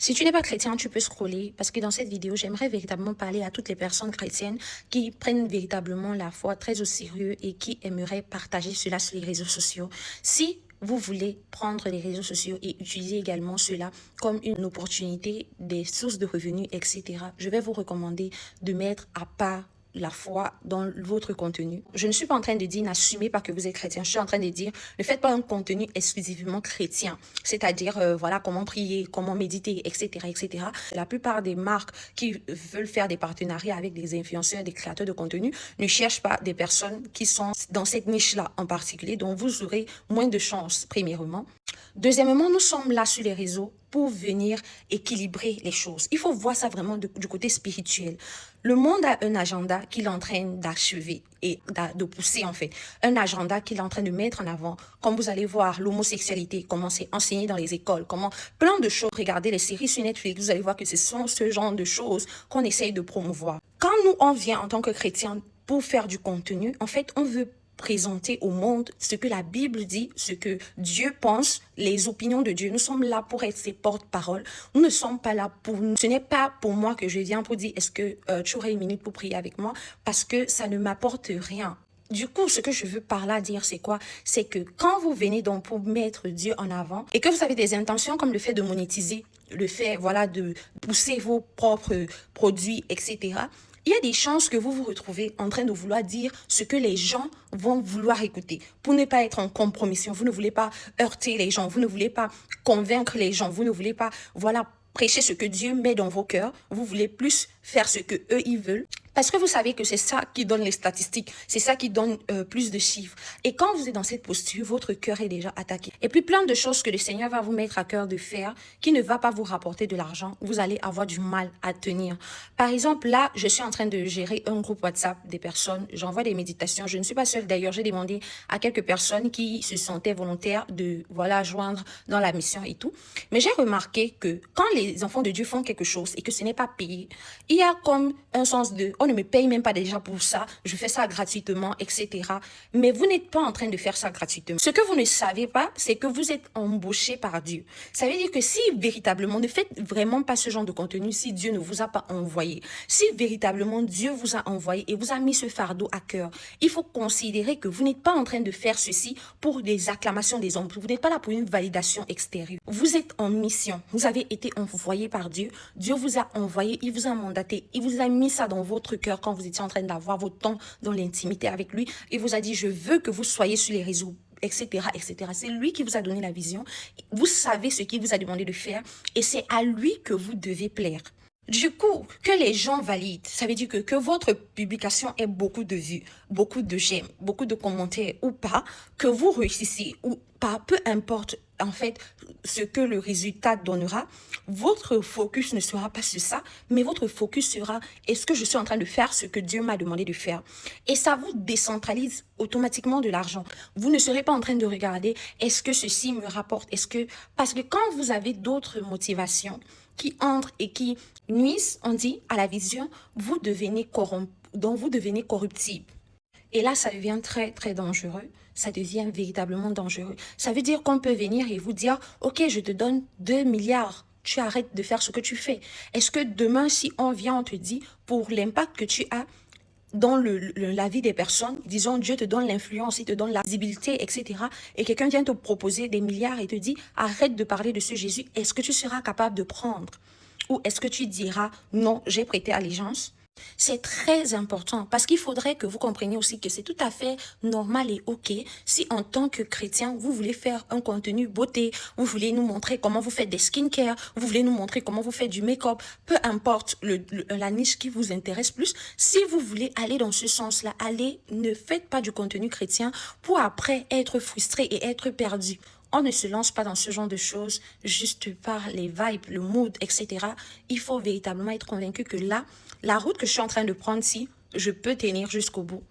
Si tu n'es pas chrétien, tu peux scroller parce que dans cette vidéo, j'aimerais véritablement parler à toutes les personnes chrétiennes qui prennent véritablement la foi très au sérieux et qui aimeraient partager cela sur les réseaux sociaux. Si vous voulez prendre les réseaux sociaux et utiliser également cela comme une opportunité, des sources de revenus, etc., je vais vous recommander de mettre à part la foi dans votre contenu. Je ne suis pas en train de dire n'assumez pas que vous êtes chrétien. Je suis en train de dire ne faites pas un contenu exclusivement chrétien. C'est-à-dire, voilà, comment prier, comment méditer, etc., etc. La plupart des marques qui veulent faire des partenariats avec des influenceurs, des créateurs de contenu, ne cherchent pas des personnes qui sont dans cette niche-là en particulier, dont vous aurez moins de chances, premièrement. Deuxièmement, nous sommes là sur les réseaux pour venir équilibrer les choses. Il faut voir ça vraiment du côté spirituel. Le monde a un agenda qu'il est en train d'achever et de pousser en fait. Un agenda qu'il est en train de mettre en avant. Comme vous allez voir, l'homosexualité, comment c'est enseigné dans les écoles, comment plein de choses. Regardez les séries sur Netflix, vous allez voir que ce sont ce genre de choses qu'on essaye de promouvoir. Quand nous, on vient en tant que chrétiens pour faire du contenu, en fait, on veut présenter au monde ce que la Bible dit, ce que Dieu pense, les opinions de Dieu. Nous sommes là pour être ses porte-parole. Nous ne sommes pas là pour nous. Ce n'est pas pour moi que je viens pour dire est-ce que tu aurais une minute pour prier avec moi parce que ça ne m'apporte rien. Du coup, ce que je veux par là dire, c'est quoi? C'est que quand vous venez donc pour mettre Dieu en avant et que vous avez des intentions comme le fait de monétiser, le fait, voilà, de pousser vos propres produits, etc., il y a des chances que vous vous retrouvez en train de vouloir dire ce que les gens vont vouloir écouter. Pour ne pas être en compromission, vous ne voulez pas heurter les gens, vous ne voulez pas convaincre les gens, vous ne voulez pas, voilà, prêcher ce que Dieu met dans vos cœurs. Vous voulez plus faire ce que eux ils veulent. Parce que vous savez que c'est ça qui donne les statistiques, c'est ça qui donne plus de chiffres. Et quand vous êtes dans cette posture, votre cœur est déjà attaqué. Et puis plein de choses que le Seigneur va vous mettre à cœur de faire, qui ne va pas vous rapporter de l'argent, vous allez avoir du mal à tenir. Par exemple, là, je suis en train de gérer un groupe WhatsApp des personnes, j'envoie des méditations. Je ne suis pas seule d'ailleurs, j'ai demandé à quelques personnes qui se sentaient volontaires de, voilà, joindre dans la mission et tout. Mais j'ai remarqué que quand les enfants de Dieu font quelque chose et que ce n'est pas payé, il y a comme un sens de on ne me paye même pas déjà pour ça, je fais ça gratuitement, etc. Mais vous n'êtes pas en train de faire ça gratuitement. Ce que vous ne savez pas, c'est que vous êtes embauché par Dieu. Ça veut dire que si véritablement, ne faites vraiment pas ce genre de contenu si Dieu ne vous a pas envoyé. Si véritablement Dieu vous a envoyé et vous a mis ce fardeau à cœur, il faut considérer que vous n'êtes pas en train de faire ceci pour des acclamations des hommes. Vous n'êtes pas là pour une validation extérieure. Vous êtes en mission. Vous avez été envoyé par Dieu. Dieu vous a envoyé, il vous a mandaté, il vous a mis ça dans votre cœur quand vous étiez en train d'avoir votre temps dans l'intimité avec lui. Il vous a dit, je veux que vous soyez sur les réseaux, etc., etc. C'est lui qui vous a donné la vision. Vous savez ce qu'il vous a demandé de faire et c'est à lui que vous devez plaire. Du coup, que les gens valident, ça veut dire que votre publication ait beaucoup de vues, beaucoup de j'aime, beaucoup de commentaires ou pas, que vous réussissez ou pas, peu importe en fait ce que le résultat donnera, votre focus ne sera pas sur ça, mais votre focus sera est-ce que je suis en train de faire ce que Dieu m'a demandé de faire? Et ça vous décentralise automatiquement de l'argent. Vous ne serez pas en train de regarder est-ce que ceci me rapporte, est-ce que... Parce que quand vous avez d'autres motivations qui entrent et qui nuisent, on dit, à la vision, vous devenez corrompu, donc vous devenez corruptible. Et là, ça devient très, très dangereux. Ça devient véritablement dangereux. Ça veut dire qu'on peut venir et vous dire, OK, je te donne 2 milliards. Tu arrêtes de faire ce que tu fais. Est-ce que demain, si on vient, on te dit, pour l'impact que tu as dans la vie des personnes, disons, Dieu te donne l'influence, il te donne la visibilité, etc. Et quelqu'un vient te proposer des milliards et te dit, arrête de parler de ce Jésus. Est-ce que tu seras capable de prendre? Ou est-ce que tu diras, non, j'ai prêté allégeance? C'est très important parce qu'il faudrait que vous compreniez aussi que c'est tout à fait normal et ok si en tant que chrétien, vous voulez faire un contenu beauté, vous voulez nous montrer comment vous faites des skincare, vous voulez nous montrer comment vous faites du make-up, peu importe la niche qui vous intéresse plus, si vous voulez aller dans ce sens-là, allez, ne faites pas du contenu chrétien pour après être frustré et être perdu. On ne se lance pas dans ce genre de choses juste par les vibes, le mood, etc. Il faut véritablement être convaincu que là, la route que je suis en train de prendre, si je peux tenir jusqu'au bout.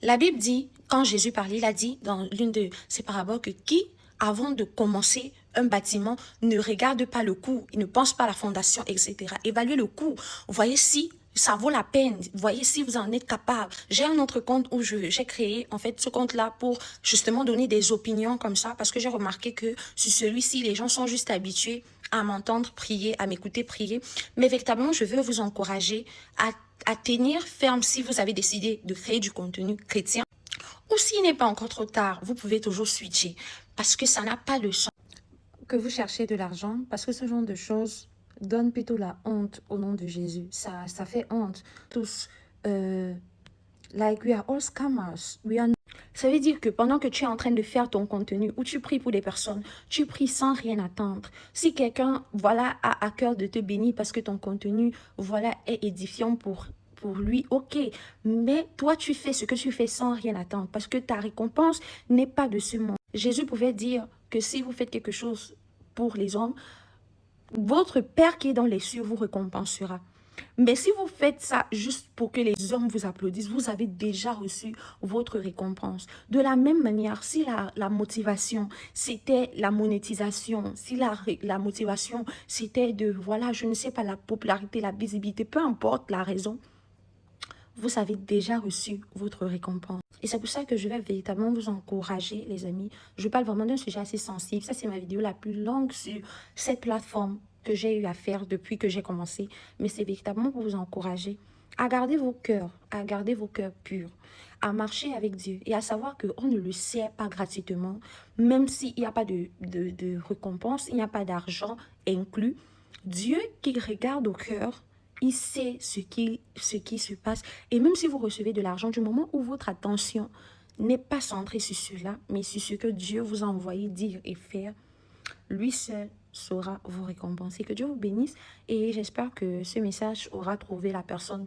La Bible dit, quand Jésus parlait, il a dit dans l'une de ses paraboles que qui, avant de commencer un bâtiment, ne regarde pas le coût, il ne pense pas à la fondation, etc. Évaluez le coût. Vous voyez si ça vaut la peine. Voyez si vous en êtes capable. J'ai un autre compte où j'ai créé en fait ce compte-là pour justement donner des opinions comme ça parce que j'ai remarqué que sur celui-ci, les gens sont juste habitués à m'entendre prier, à m'écouter prier. Mais véritablement, je veux vous encourager à tenir ferme si vous avez décidé de créer du contenu chrétien. Ou s'il n'est pas encore trop tard, vous pouvez toujours switcher parce que ça n'a pas de sens. Que vous cherchez de l'argent, parce que ce genre de choses donne plutôt la honte au nom de Jésus. Ça fait honte. Tous, like we are all scammers. Ça veut dire que pendant que tu es en train de faire ton contenu ou tu pries pour des personnes, tu pries sans rien attendre. Si quelqu'un, voilà, a à cœur de te bénir parce que ton contenu, voilà, est édifiant pour lui, ok. Mais toi, tu fais ce que tu fais sans rien attendre parce que ta récompense n'est pas de ce monde. Jésus pouvait dire que si vous faites quelque chose pour les hommes, votre Père qui est dans les cieux vous récompensera. Mais si vous faites ça juste pour que les hommes vous applaudissent, vous avez déjà reçu votre récompense. De la même manière, si la motivation, c'était la monétisation, si la motivation, c'était de, voilà, je ne sais pas, la popularité, la visibilité, peu importe la raison, vous avez déjà reçu votre récompense. Et c'est pour ça que je vais véritablement vous encourager, les amis. Je parle vraiment d'un sujet assez sensible. Ça, c'est ma vidéo la plus longue sur cette plateforme que j'ai eu à faire depuis que j'ai commencé. Mais c'est véritablement pour vous encourager à garder vos cœurs, purs, à marcher avec Dieu et à savoir qu'on ne le sert pas gratuitement, même s'il n'y a pas de récompense, il n'y a pas d'argent inclus. Dieu qui regarde au cœur, il sait ce qui se passe. Et même si vous recevez de l'argent, du moment où votre attention n'est pas centrée sur cela, mais sur ce que Dieu vous a envoyé dire et faire, lui seul saura vous récompenser. Que Dieu vous bénisse et j'espère que ce message aura trouvé la personne